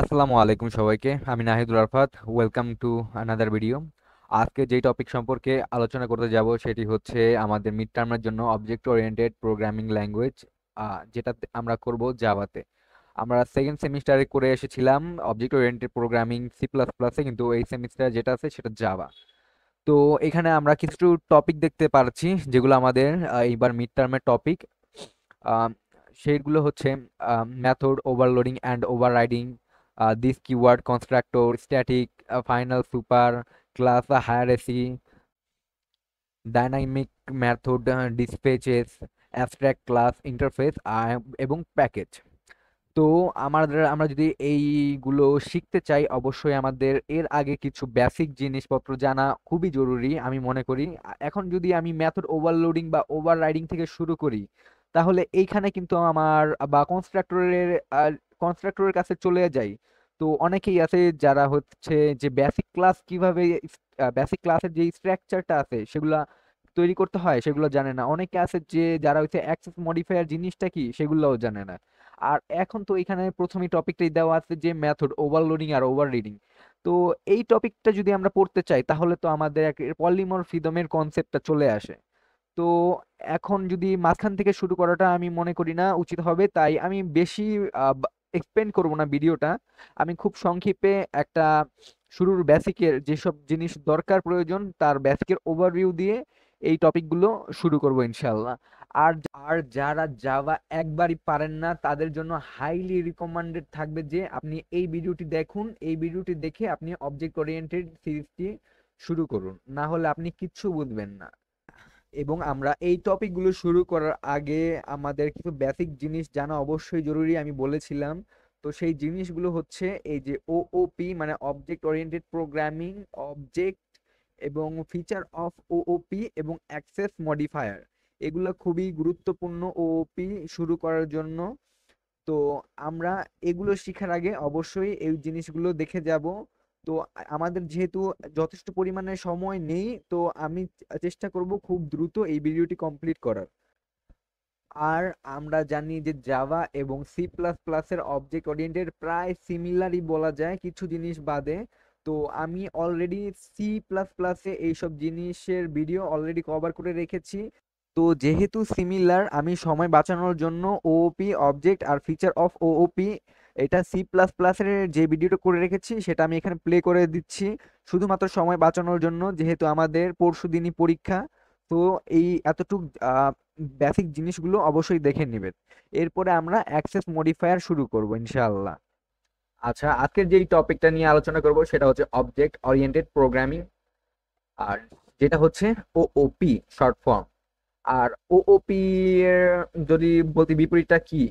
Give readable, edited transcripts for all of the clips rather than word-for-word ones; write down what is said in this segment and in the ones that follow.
আসসালামু আলাইকুম সবাইকে। আমি Nahidul Arfat. Welcome to another video. আজকে যেই টপিক সম্পর্কে আলোচনা করতে যাব সেটি হচ্ছে আমাদের মিড টার্মের জন্য অবজেক্ট ওরিয়েন্টেড প্রোগ্রামিং ল্যাঙ্গুয়েজ, যেটা আমরা করব জাভাতে। আমরা সেকেন্ড সেমিস্টারে করে এসেছিলাম object oriented programming C plus প্লাসে, কিন্তু এই সেমিস্টারে যেটা আছে সেটা জাভা। তো এখানে আমরা কিছু টপিক দেখতে পাচ্ছি যেগুলো আমাদের এইবার মিড টার্মের টপিক। সেইগুলো হচ্ছে method, overloading and overriding, this keyword, constructor, static, final, super, class hierarchy, dynamic method, dispatches, abstract class interface এবং প্যাকেজ। তো আমরা যদি এইগুলো শিখতে চাই, অবশ্যই আমাদের এর আগে কিছু বেসিক জিনিসপত্র জানা খুবই জরুরি আমি মনে করি। এখন যদি আমি মেথড ওভারলোডিং বা ওভাররাইডিং থেকে শুরু করি, তাহলে এইখানে কিন্তু আমার বা কনস্ট্রাক্টরের কাছে চলে যাই। তো অনেকেই আছে যারা হচ্ছে যে বেসিক ক্লাসের যে স্ট্রাকচারটা আছে সেগুলা তৈরি করতে হয় সেগুলো জানে না। অনেকে আছে যে যারা হচ্ছে অ্যাক্সেস মডিফায়ার জিনিসটা কি সেগুলোও জানে না। আর এখন তো এখানে প্রথমেই টপিকটাই দেওয়া আছে যে মেথড ওভারলোডিং আর ওভাররিডিং। তো এই টপিকটা যদি আমরা পড়তে চাই তাহলে তো আমাদের এক পলিমরফিজমের কনসেপ্টটা চলে আসে। তো এখন যদি মাঝখান থেকে শুরু করাটা আমি মনে করি না উচিত হবে, তাই আমি বেশি এক্সপ্লেন করব না ভিডিওটা। আমি খুব সংক্ষেপে একটা শুরুর বেসিকের যেসব জিনিস দরকার প্রয়োজন তার বেসিকের ওভারভিউ দিয়ে এই টপিকগুলো শুরু করব ইনশাল্লাহ। আর আর যারা জাভা একবারই পারেন না তাদের জন্য হাইলি রিকমেন্ডেড থাকবে যে আপনি এই ভিডিওটি দেখুন। এই ভিডিওটি দেখে আপনি অবজেক্ট ওরিয়েন্টেড সিরিজটি শুরু করুন, না হলে আপনি কিচ্ছু বুঝবেন না। এবং আমরা এই টপিকগুলো শুরু করার আগে আমাদের কিছু বেসিক জিনিস জানা অবশ্যই জরুরি, আমি বলেছিলাম। তো সেই জিনিসগুলো হচ্ছে এই যে ওওপি মানে অবজেক্ট ওরিয়েন্টেড প্রোগ্রামিং, অবজেক্ট এবং ফিচার অফ ওওপি এবং অ্যাক্সেস মডিফায়ার। এগুলো খুবই গুরুত্বপূর্ণ ওওপি শুরু করার জন্য। তো আমরা এগুলো শিখার আগে অবশ্যই এই জিনিসগুলো দেখে যাব। তো আমাদের যেহেতু যথেষ্ট পরিমাণে সময় নেই, তো আমি চেষ্টা করব খুব দ্রুত এই ভিডিওটি কমপ্লিট করার। আর আমরা জানি যে জাভা এবং সি প্লাস প্লাসের অবজেক্ট ওরিয়েন্টেড প্রায় সিমিলারই বলা যায় কিছু জিনিস বাদে। তো আমি অলরেডি সি প্লাস প্লাসে এইসব জিনিসের ভিডিও অলরেডি কভার করে রেখেছি। তো যেহেতু সিমিলার, আমি সময় বাঁচানোর জন্য OOP object R feature of OOP এটা সি প্লাস প্লাসের যে ভিডিওটা করে রেখেছি সেটা আমি এখানে প্লে করে দিচ্ছি, শুধুমাত্র সময় বাঁচানোর জন্য, যেহেতু আমাদের পরশুদিনই পরীক্ষা। তো এই এতটুক বেসিক জিনিসগুলো অবশ্যই দেখে নেবেন। এরপরে আমরা অ্যাক্সেস মডিফায়ার শুরু করব ইনশাআল্লাহ। আচ্ছা, আজকের যেই টপিকটা নিয়ে আলোচনা করব সেটা হচ্ছে অবজেক্ট ওরিয়েন্টেড প্রোগ্রামিং, আর যেটা হচ্ছে ওওপি শর্ট ফর্ম। আর ওওপি এর যদি বলতে বিপরীতটা কি,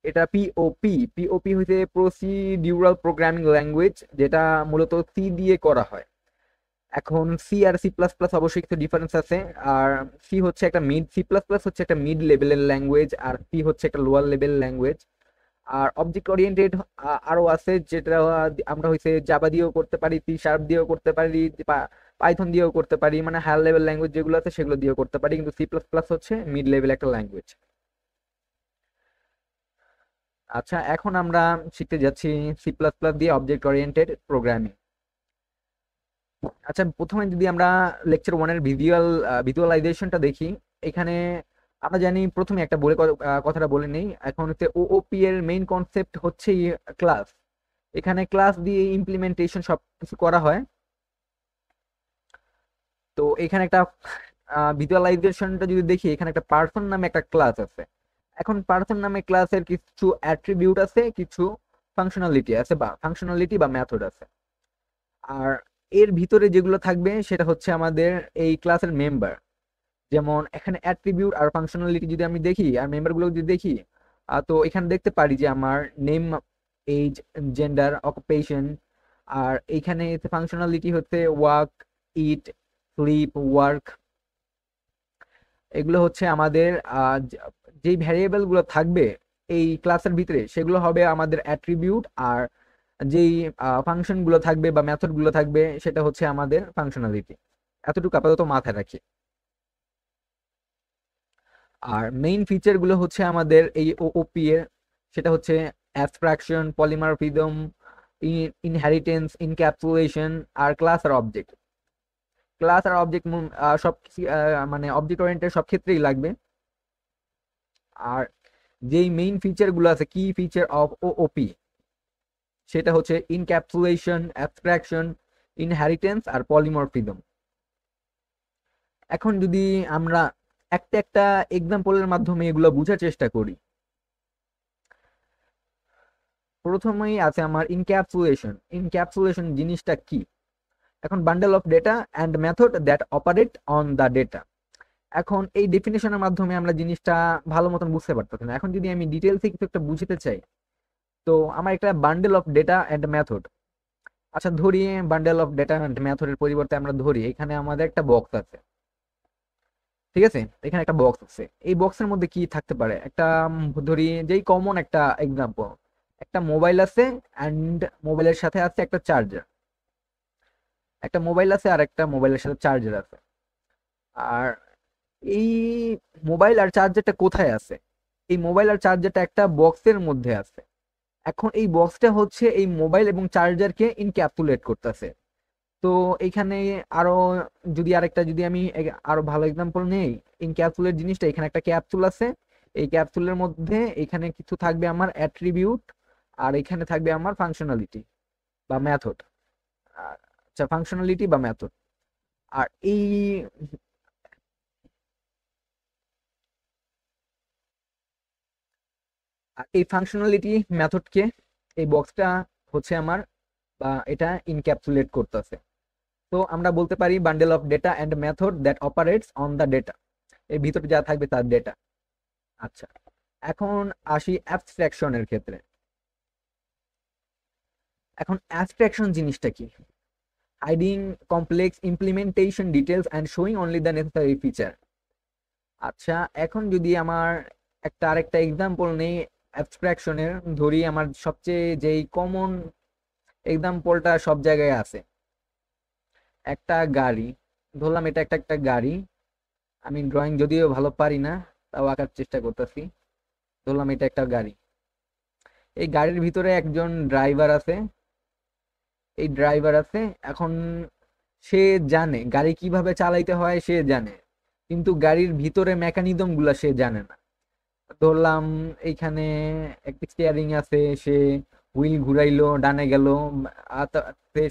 এটা পিওপি। পিওপি হইতে প্রসিডিউরাল প্রোগ্রামিং ল্যাঙ্গুয়েজ, যেটা মূলত সি দিয়ে করা হয়। এখন সি আর সি প্লাস প্লাস অবশ্যই কিছু ডিফারেন্স আছে। আর সি প্লাস প্লাস হচ্ছে একটা মিড লেভেলের ল্যাঙ্গুয়েজ, আর সি হচ্ছে একটা লোয়ার লেভেল ল্যাঙ্গুয়েজ। আর অবজেক্ট ওরিয়েন্টেড আরো আছে, যেটা আমরা হইছে জাভা দিয়েও করতে পারি, সি শার্প দিয়েও করতে পারি, পাইথন দিয়েও করতে পারি, মানে হায়ার লেভেল ল্যাঙ্গুয়েজ যেগুলো আছে সেগুলো দিয়েও করতে পারি, কিন্তু সি প্লাস প্লাস হচ্ছে মিড লেভেল একটা ল্যাঙ্গুয়েজ। আচ্ছা, এখন আমরা শিখতে যাচ্ছি সি প্লাস প্লাস দিয়ে অবজেক্ট ওরিয়েন্টেড প্রোগ্রামিং। আচ্ছা, প্রথমে যদি আমরা লেকচার ওয়ানের ভিজুয়ালাইজেশনটা দেখি, এখানে আমরা জানি প্রথমে একটা কথাটা বলে নেই। এখন হচ্ছে ওওপি এর মেইন কনসেপ্ট হচ্ছে ক্লাস। এখানে ক্লাস দিয়ে ইমপ্লিমেন্টেশন সব কিছু করা হয়। তো এখানে একটা ভিজুয়ালাইজেশনটা যদি দেখি, এখানে একটা পার্সন নামে একটা ক্লাস আছে। এখন পার্সন নামে ক্লাসের কিছু অ্যাট্রিবিউট আছে, কিছু ফাংশনালিটি বা মেথড আছে। আর এর ভিতরে যেগুলো থাকবে সেটা হচ্ছে আমাদের এই ক্লাসের মেম্বার। যেমন এখানে অ্যাট্রিবিউট আর ফাংশনালিটি যদি আমি দেখি আর মেম্বার গুলো যদি দেখি, তো এখানে দেখতে পারি যে আমার নেম, এজ, জেন্ডার, অকুপেশন। আর এইখানে ফাংশনালিটি হচ্ছে ওয়ার্ক, ইট, স্লিপ, ওয়ার্ক। এগুলো হচ্ছে আমাদের যেই ভ্যারিয়েবল গুলো থাকবে এই ক্লাসের ভিতরে সেগুলো হবে আমাদের অ্যাট্রিবিউট। আর যেই ফাংশন গুলো থাকবে বা মেথড গুলো থাকবে সেটা হচ্ছে আমাদের ফাংশনালিটি। এতটুকু আপাতত মাথায় রাখি। আর মেইন ফিচার গুলো হচ্ছে আমাদের এই ওওপি এর, সেটা হচ্ছে অ্যাবস্ট্রাকশন, পলিমরফিজম, ইনহেরিটেন্স, ইনক্যাপসুলেশন আর ক্লাস আর অবজেক্ট। ক্লাস আর অবজেক্ট সব মানে অবজেক্ট ওরিয়েন্টেড সব ক্ষেত্রেই লাগবে। আর যেই মেইন ফিচারগুলো আছে, কি ফিচার অফ ওপি, সেটা হচ্ছে ইনক্যাপসুলেশন, অ্যাবস্ট্রাকশন, ইনহেরিটেন্স আর পলিমরফিজম। এখন যদি আমরা একটা একটা এক্সাম্পলের মাধ্যমে এগুলো বোঝার চেষ্টা করি। প্রথমেই আছে আমার ইনক্যাপসুলেশন। ইনক্যাপসুলেশন জিনিসটা কি? এখন bundle of data and method that operate on the data. এখন এই ডেফিনেশনের মাধ্যমে আমরা জিনিসটা ভালো মতন বুঝতে পারতেছি না। এখন যদি আমি ডিটেলসে কিছু একটা বুঝতে চাই, তো আমার একটা bundle of data and method, আচ্ছা ধরি বান্ডেল অফ ডেটা অ্যান্ড মেথডের পরিবর্তে আমরা ধরি এখানে আমাদের একটা বক্স আছে, ঠিক আছে? এখানে একটা বক্স আছে, এই বক্সের মধ্যে কি থাকতে পারে? একটা ধরি যেই কমন একটা এক্সাম্পল, একটা মোবাইল আছে অ্যান্ড মোবাইলের সাথে আছে একটা চার্জার। একটা মোবাইল আছে আর একটা মোবাইলের সাথে চার্জার আছে। আর এই মোবাইল আর চার্জারটা কোথায় আছে? এই মোবাইল আর চার্জারটা একটা বক্সের মধ্যে আছে। এখন এই বক্সটা হচ্ছে এই মোবাইল এবং চার্জারকে ইনক্যাপসুলেট করতেছে। তো এখানে আরো যদি আরেকটা যদি আমি আরো ভালো এক্সাম্পল নেই, ইনক্যাপসুলেট জিনিসটা, এখানে একটা ক্যাপসুল আছে, এই ক্যাপসুলের মধ্যে এখানে কিছু থাকবে আমার অ্যাট্রিবিউট, আর এখানে থাকবে আমার ফাংশনালিটি বা মেথড। আচ্ছা, ফাংশনালিটি বা মেথড। আর এই ফাংশনালিটি মেথডকে এই বক্সটা হচ্ছে আমার, বা এটা ইনক্যাপসুলেট করতেছে। তো আমরা বলতে পারি bundle of data and method that operates on the data. এর ভিতরে যা থাকবে তার ডেটা। আচ্ছা, এখন আসি অ্যাবস্ট্রাকশনের ক্ষেত্রে। এখন অ্যাবস্ট্রাকশন জিনিসটা কি? Hiding complex implementation details and showing only the necessary feature. আচ্ছা, এখন যদি আমার একটা আরেকটা এক্সাম্পল নেই অ্যাবস্ট্রাকশনের, ধরি আমার সবচেয়ে যেই কমন এক্সাম্পলটা সব জায়গায় আছে, একটা গাড়ি। ধরলাম এটা একটা একটা গাড়ি, আমি ড্রয়িং যদিও ভালো পারি না, তাও আঁকার চেষ্টা করতেছি। ধরলাম এটা একটা গাড়ি, এই গাড়ির ভিতরে একজন ড্রাইভার আছে। এই ড্রাইভার আছে, এখন সে জানে গাড়ি কিভাবে চালাইতে হয়, সে জানে, কিন্তু গাড়ির ভিতরে মেকানিজম গুলা সে জানে না। ধরলাম এইখানে একটা স্টিয়ারিং আছে, সে হুইল ঘুরাইলো ডানে গেল,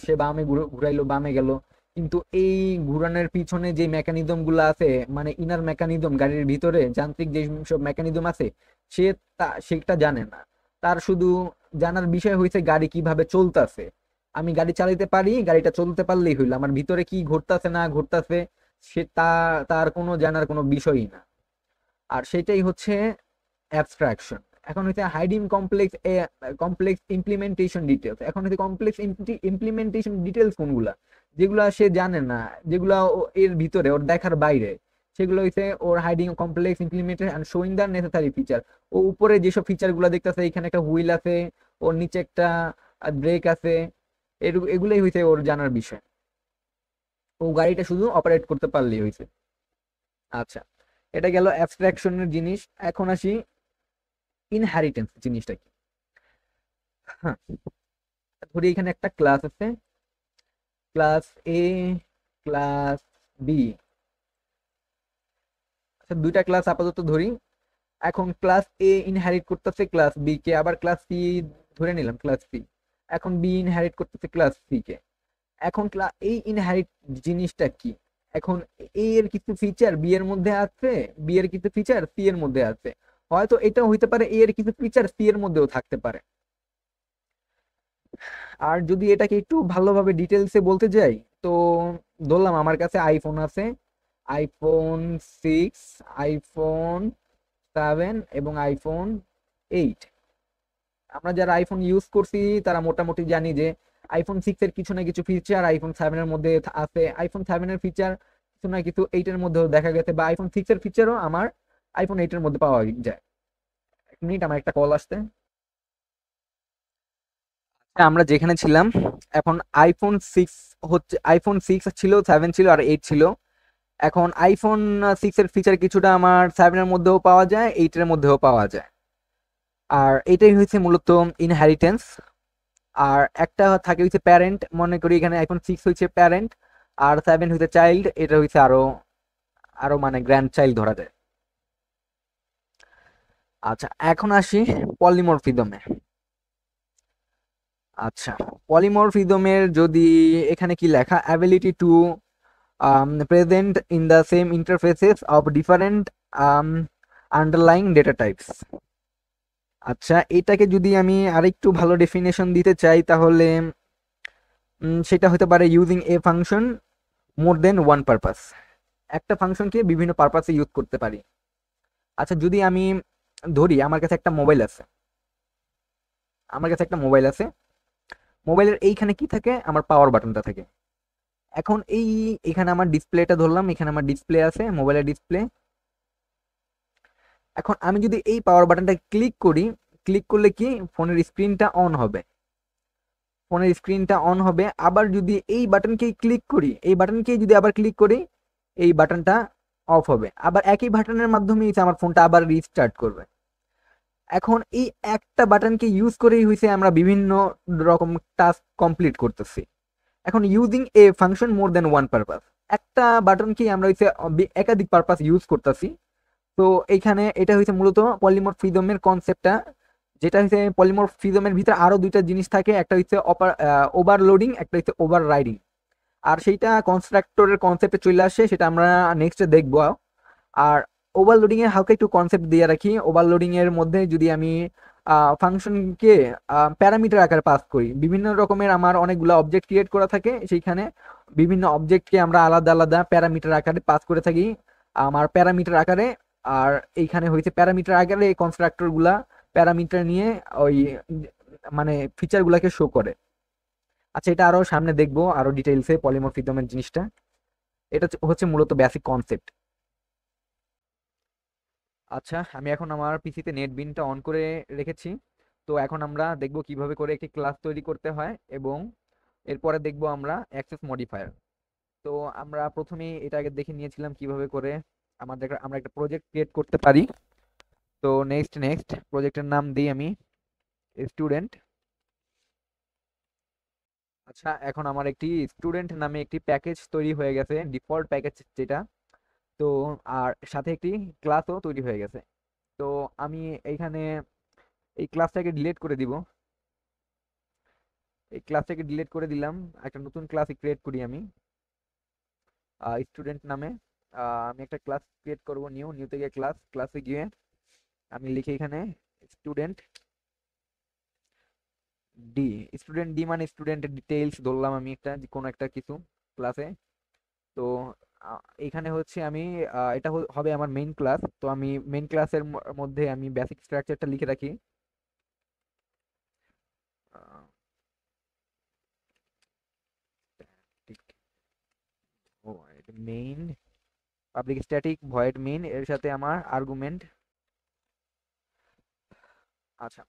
সে বামে ঘুরাইলো বামে গেল, কিন্তু এই ঘুরানোর পিছনে যে মেকানিজম গুলা আছে, মানে ইনার মেকানিজম, গাড়ির ভিতরে যান্ত্রিক যে সব মেকানিজম আছে, সে সেটা জানে না। তার শুধু জানার বিষয় হয়েছে গাড়ি কিভাবে চলতেছে। আমি গাড়ি চালাতে পারি, গাড়িটা চলতে পারলেই হইলো, আমার ভিতরে কি ঘটতেছে না ঘটতেছে সে তার কোনো জানার কোনো বিষয়ই না। আর সেটাই হচ্ছে অ্যাবস্ট্রাকশন। এখন হচ্ছে হাইডিং কমপ্লেক্স ইমপ্লিমেন্টেশন ডিটেলস। এখন হচ্ছে কমপ্লেক্স ইমপ্লিমেন্টেশন ডিটেলস কোনগুলা, যেগুলা সে জানে না, যেগুলা এর ভিতরে ওর দেখার বাইরে, সেগুলো হচ্ছে ওর hiding complex implementation and showing the necessary feature. ও উপরে যেসব ফিচার গুলা দেখতেছে, এখানে একটা হুইল আছে, ওর নিচে একটা ব্রেক আছে, এগুলোই হইছে ওর জানার বিষয়। ও গাড়িটা শুধু অপারেট করতে পারলেই হয়েছে। আচ্ছা, এটা গেল অ্যাবস্ট্রাকশনের জিনিস। এখন আসি ইনহেরিটেন্স জিনিসটা কি। হ্যাঁ, ধরি এখানে একটা ক্লাস আছে, ক্লাস এ, ক্লাস বি। আচ্ছা, দুইটা ক্লাস আপাতত ধরি। এখন ক্লাস এ ইনহেরিট করতেছে ক্লাস বি কে, আবার ক্লাস সি ধরে নিলাম ক্লাস সি। এখন বি ইনহেরিট করতেছে ক্লাস সি কে। এখন এই ইনহেরিট জিনিসটা কি? এখন এ এর কিছু ফিচার বি এর মধ্যে আছে, বি এর কিছু ফিচার সি এর মধ্যে আছে। হয়তো এটাও হইতে পারে এ এর কিছু ফিচার সি এর মধ্যেও থাকতে পারে। আর যদি এটাকে একটু ভালোভাবে ডিটেলসে বলতে যাই, তো ধরলাম আমার কাছে আইফোন আছে, আইফোন 6, আইফোন 7 এবং আইফোন 8। আমরা যারা আইফোন ইউজ করছি তারা মোটামুটি জানি যে আইফোন 6 এর কিছু না কিছু ফিচার আইফোন 7 এর মধ্যে আছে, আইফোন 7 এর ফিচার কিছু না কিছু 8 এর মধ্যেও দেখা গেছে, বা আইফোন 6 এর ফিচারও আমার আইফোন 8 এর মধ্যে পাওয়া যায়। এক মিনিট, আমার একটা কল আসছে। আমরা যেখানে ছিলাম, এখন আইফোন 6 হচ্ছে, আইফোন 6 ছিল, 7 ছিল আর 8 ছিল। এখন আইফোন 6 এর ফিচার কিছুটা আমার 7 এর মধ্যেও পাওয়া যায়, 8 এর মধ্যেও পাওয়া যায়। আর এটাই হচ্ছে মূলত ইনহেরিটেন্স। আর একটা থাকে হচ্ছে প্যারেন্ট, মনে করি এখানে আইফোন 6 হচ্ছে প্যারেন্ট, আর 7 হচ্ছে চাইল্ড, এটা হচ্ছে আরো আরো মানে গ্র্যান্ড চাইল্ড ধরা যায়। আচ্ছা, এখন আসি পলিমরফিজমে। আচ্ছা, পলিমরফিজমের যদি এখানে কি লেখা, ability to present in the same interfaces of different underlying data types. আচ্ছা, এটাকে যদি আমি আরেকটু ভালো ডেফিনেশন দিতে চাই তাহলে সেটা হতে পারে using a function more than one purpose, একটা ফাংশনকে বিভিন্ন পারপাসে ইউজ করতে পারি। আচ্ছা, যদি আমি ধরি আমার কাছে একটা মোবাইল আছে, আমার কাছে একটা মোবাইল আছে, মোবাইলের এইখানে কি থাকে, আমার পাওয়ার বাটনটা থাকে। এখন এখানে আমার ডিসপ্লেটা ধরলাম, এখানে আমার ডিসপ্লে আছে, মোবাইলের ডিসপ্লে। এখন আমি যদি এই পাওয়ার বাটনটা ক্লিক করি, ক্লিক করলে কি ফোনের স্ক্রিনটা অন হবে, ফোনের স্ক্রিনটা অন হবে। আবার যদি এই বাটনকেই ক্লিক করি, এই বাটনকেই যদি আবার ক্লিক করি, এই বাটনটা অফ হবে। আবার একই বাটনের মাধ্যমে আমার ফোনটা আবার রিস্টার্ট করবে। এখন এই একটা বাটনকে ইউজ করেই হইছে আমরা বিভিন্ন রকম টাস্ক কমপ্লিট করতেছি। এখন using a function more than one purpose, একটা বাটনকে আমরা হইছে একাধিক পারপাস ইউজ করতেছি। তো এইখানে এটা হইছে মূলত পলিমরফিজমের কনসেপ্টটা, যেটা হচ্ছে পলিমরফিজমের ভিতরে আরো দুইটা জিনিস থাকে, একটা হচ্ছে ওভারলোডিং, একটা হচ্ছে ওভার রাইডিং। আর সেইটা কনস্ট্রাক্টরের কনসেপ্টে চলে আসে, সেটা আমরা নেক্সটে দেখবো। আর ওভারলোডিং এর হালকা একটু কনসেপ্ট দিয়ে রাখি। ওভারলোডিং এর মধ্যে যদি আমি ফাংশনকে প্যারামিটার আকারে পাস করি, বিভিন্ন রকমের আমার অনেকগুলো অবজেক্ট ক্রিয়েট করা থাকে, সেইখানে বিভিন্ন অবজেক্টকে আমরা আলাদা আলাদা প্যারামিটার আকারে পাস করে থাকি আমার প্যারামিটার আকারে। আর এইখানে হয়েছে প্যারামিটার আকারে এই কনস্ট্রাক্টর গুলা প্যারামিটার নিয়ে ওই মানে ফিচার গুলাকে শো করে। আচ্ছা, এটা আরো সামনে দেখবো আরো ডিটেইলসে পলিমরফিজমের জিনিসটা। এটা হচ্ছে মূলত বেসিক কনসেপ্ট। আচ্ছা, আমি এখন আমার পিসিতে নেট বিনটা অন করে রেখেছি। তো এখন আমরা দেখব কিভাবে করে একটি ক্লাস তৈরি করতে হয়, এবং এরপরে দেখব আমরা অ্যাক্সেস মডিফায়ার। তো আমরা প্রথমেই এটা আগে দেখে নিয়েছিলাম কিভাবে করে আমরা একটা প্রজেক্ট ক্রিয়েট করতে পারি। তো নেক্সট প্রজেক্টের নাম দিই আমি স্টুডেন্ট। আচ্ছা, এখন আমার একটি স্টুডেন্ট নামে একটি প্যাকেজ তৈরি হয়ে গেছে, ডিফল্ট প্যাকেজ যেটা। তো আর সাথে একটি ক্লাসও তৈরি হয়ে গেছে। তো আমি এইখানে এই ক্লাসটাকে ডিলিট করে দিব, এই ক্লাসটাকে ডিলিট করে দিলাম। একটা নতুন ক্লাস ক্রিয়েট করি আমি স্টুডেন্ট নামে। আমি একটা ক্লাস ক্রিয়েট করব, নিউ থেকে ক্লাসে গিয়ে আমি লিখি এখানে স্টুডেন্ট ডি। স্টুডেন্ট ডি মানে স্টুডেন্টের ডিটেইলস ধরলাম আমি একটা কোনো একটা কিছু ক্লাসে। তো এখানে হচ্ছে আমি এটা হবে আমার মেইন ক্লাস। তো আমি মেইন ক্লাসের মধ্যে আমি বেসিক স্ট্রাকচারটা লিখে রাখি। আহ, ঠিক, ও main public static void main, এর সাথে আমার আর্গুমেন্ট। আচ্ছা,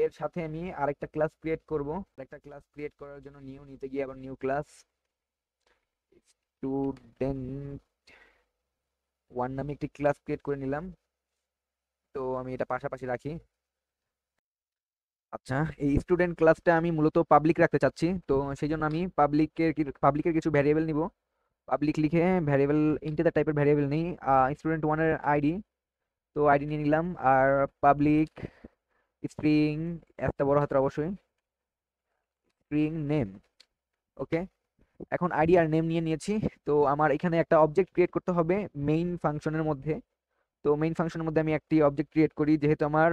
এর সাথে আমি আরেকটা ক্লাস ক্রিয়েট করব। আরেকটা ক্লাস ক্রিয়েট করার জন্য নিতে গিয়ে আবার নিউ ক্লাস স্টুডেন্ট ওয়ান নামে একটি ক্লাস ক্রিয়েট করে নিলাম। তো আমি এটা পাশাপাশি রাখি। আচ্ছা, এই স্টুডেন্ট ক্লাসটা আমি মূলত পাবলিক রাখতে চাচ্ছি। তো সেই জন্য আমি পাবলিকের কিছু ভ্যারিয়েবল নিব। পাবলিক লিখে ভ্যারিয়েবল ইন্টিজার টাইপের ভ্যারিয়েবল নেই, স্টুডেন্ট ওয়ানের আইডি। তো আইডি নিয়ে নিলাম। আর পাবলিক স্ট্রিং, একটা বড় হাতের অবশ্যই, স্ট্রিং নেম। ওকে, এখন আইডি আর নেম নিয়ে নিয়েছি। তো আমার এখানে একটা অবজেক্ট ক্রিয়েট করতে হবে মেইন ফাংশনের মধ্যে। তো মেইন ফাংশনের মধ্যে আমি একটি অবজেক্ট ক্রিয়েট করি, যেহেতু আমার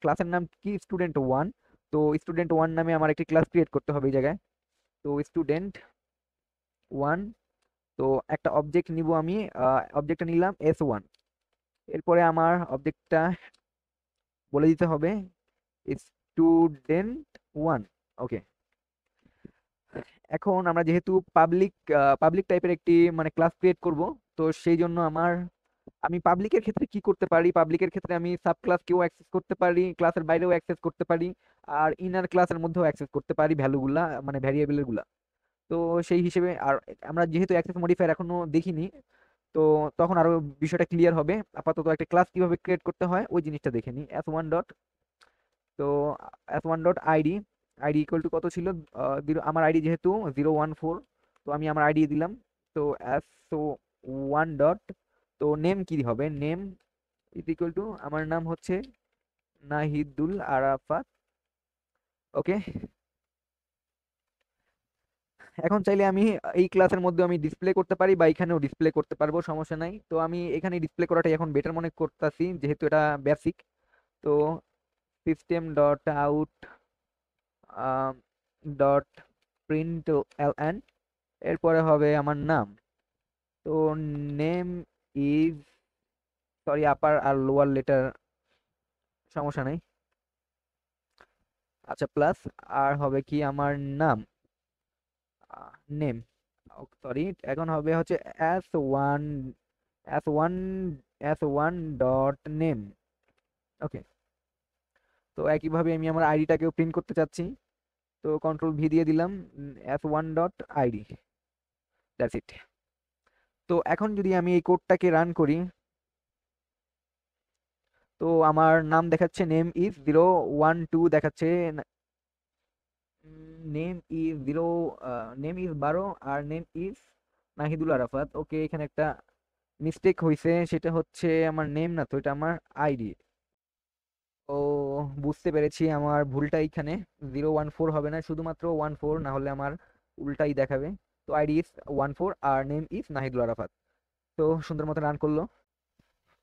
ক্লাসের নাম কি স্টুডেন্ট ওয়ান। তো স্টুডেন্ট ওয়ান নামে আমার একটি ক্লাস ক্রিয়েট করতে হবে এই জায়গায়। তো স্টুডেন্ট ওয়ান, তো একটা অবজেক্ট নিব আমি, অবজেক্টটা নিলাম S1। এরপরে আমার অবজেক্টটা বলে দিতে হবে স্টুডেন্ট ওয়ান। ওকে, এখন আমরা যেহেতু পাবলিক টাইপের একটি মানে ক্লাস ক্রিয়েট করব, তো সেই জন্য আমি পাবলিকের ক্ষেত্রে কি করতে পারি, পাবলিকের ক্ষেত্রে আমি সাব ক্লাস কেও অ্যাক্সেস করতে পারি, ক্লাসের বাইরেও অ্যাক্সেস করতে পারি, আর ইনার ক্লাসের মধ্যেও অ্যাক্সেস করতে পারি ভ্যালুগুলা মানে ভ্যারিয়েবলের গুলা। তো সেই হিসেবে আর আমরা যেহেতু অ্যাক্সেস মডিফায়ার এখনো দেখিনি, তো তখন আরো বিষয়টা ক্লিয়ার হবে। আপাতত একটা ক্লাস কিভাবে ক্রিয়েট করতে হয় ওই জিনিসটা দেখে নিই। S1 ডট, তো S1 dot ID, ID equal to কত ছিল, আমার আইডি যেহেতু 014, তো আমি আমার আইডি দিলাম। তো so1 ডট, তো নেম কি হবে, নেম ইজ ইকুয়াল টু আমার নাম হচ্ছে নাহিদুল আরাফাত। ওকে, এখন চাইলে আমি এই ক্লাসের মধ্যে আমি ডিসপ্লে করতে পারি বা এখানেও ডিসপ্লে করতে পারবো, সমস্যা নাই। তো আমি এখানে ডিসপ্লে করাটাই এখন বেটার মনে করতেছি, যেহেতু এটা বেসিক। তো system dot out dot print LN, এরপরে হবে আমার নাম। তো নেম ইজ, সরি আপার আর লোয়ার লেটার সমস্যা নেই, আচ্ছা প্লাস, আর হবে কি আমার নাম, নেম, সরি এখন হবে হচ্ছে s1 s1 s1 dot name. ওকে, তো একইভাবে আমি আমার আইডিটাকেও প্রিন্ট করতে চাচ্ছি, তো কন্ট্রোল ভি দিয়ে দিলাম, s1 dot ID, that's it. তো এখন যদি আমি এই কোডটাকে রান করি, তো আমার নাম দেখাচ্ছে নেম ইজ 012 দেখাচ্ছে, নেম ইজ 12 আর name is Nahidul Arafat. Okay, এখানে একটা মিস্টেক হয়েছে, সেটা হচ্ছে আমার নেম না, তো এটা আমার আইডি। ও, বুঝতে পেরেছি আমার ভুলটা এইখানে, 014 হবে না, শুধুমাত্র 14, না হলে আমার উল্টাই দেখাবে। তো আইডি ইজ 14 আর নেম ইজ নাহিদুল আরাফাত। তো সুন্দর মতো রান করলো।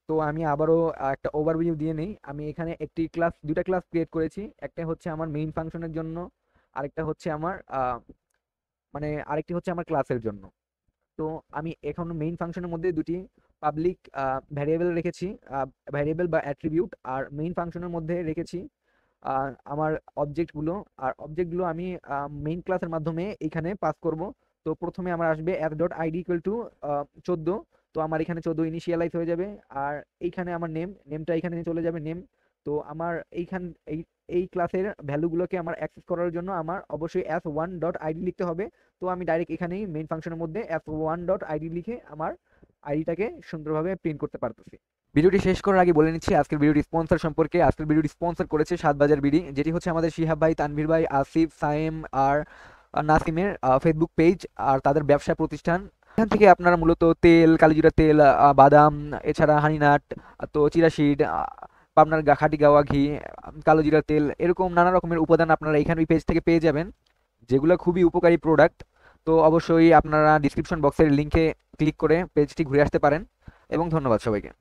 তো আমি আবারও একটা ওভারভিউ দিয়ে নেই। আমি এখানে দুইটা ক্লাস ক্রিয়েট করেছি, একটা হচ্ছে আমার মেইন ফাংশনের জন্য, আরেকটা হচ্ছে আমার আরেকটি হচ্ছে আমার ক্লাসের জন্য। তো আমি এখন মেইন ফাংশনের মধ্যে দুটি পাবলিক ভ্যারিয়েবল রেখেছি, ভ্যারিয়েবল বা অ্যাট্রিবিউট, আর মেইন ফাংশনের মধ্যে রেখেছি আমার অবজেক্টগুলো। আর অবজেক্টগুলো আমি মেইন ক্লাসের মাধ্যমে এখানে পাস করব। তো প্রথমে আমার আসবে app dot ID equal to 14, তো আমার এখানে 14 ইনিশিয়ালাইজ হয়ে যাবে। আর এইখানে আমার নেমটা এখানে চলে যাবে নেম। তো আমার এই এই ক্লাসের ভ্যালুগুলোকে আমার অ্যাক্সেস করার জন্য আমার অবশ্যই s1 ডট আইডি লিখতে হবে। তো আমি ডাইরেক্ট এখানেই মেইন ফাংশনের মধ্যে s1 ডট আইডি লিখে আমার আইডিটাকে সুন্দরভাবে প্রিন্ট করতে পারতেছি। ভিডিওটি শেষ করার আগে বলে নিচ্ছি আজকের ভিডিওটি স্পন্সর সম্পর্কে। আজকের ভিডিওটি স্পন্সর করেছে সাতবাজার বিডি, যেটি হচ্ছে আমাদের শিহাব ভাই, তানভীর ভাই, আসিফ, সাইম আর নাসিমের ফেসবুক পেজ আর তাদের ব্যবসা প্রতিষ্ঠান। এখান থেকে আপনারা মূলত তেল, কালিজিরা তেল, বাদাম, এছাড়া হানিনাট, তো চিরাশিড, পাবনার খাঁটি গাওয়া ঘি, কালো জিরা তেল, এরকম নানা রকমের উপাদান আপনারা এখানে ওই পেজ থেকে পেয়ে যাবেন, যেগুলো খুবই উপকারী প্রোডাক্ট। তো অবশ্যই আপনারা ডিসক্রিপশন বক্সের লিঙ্কে ক্লিক করে পেজটি ঘুরে আসতে পারেন, এবং ধন্যবাদ সবাইকে।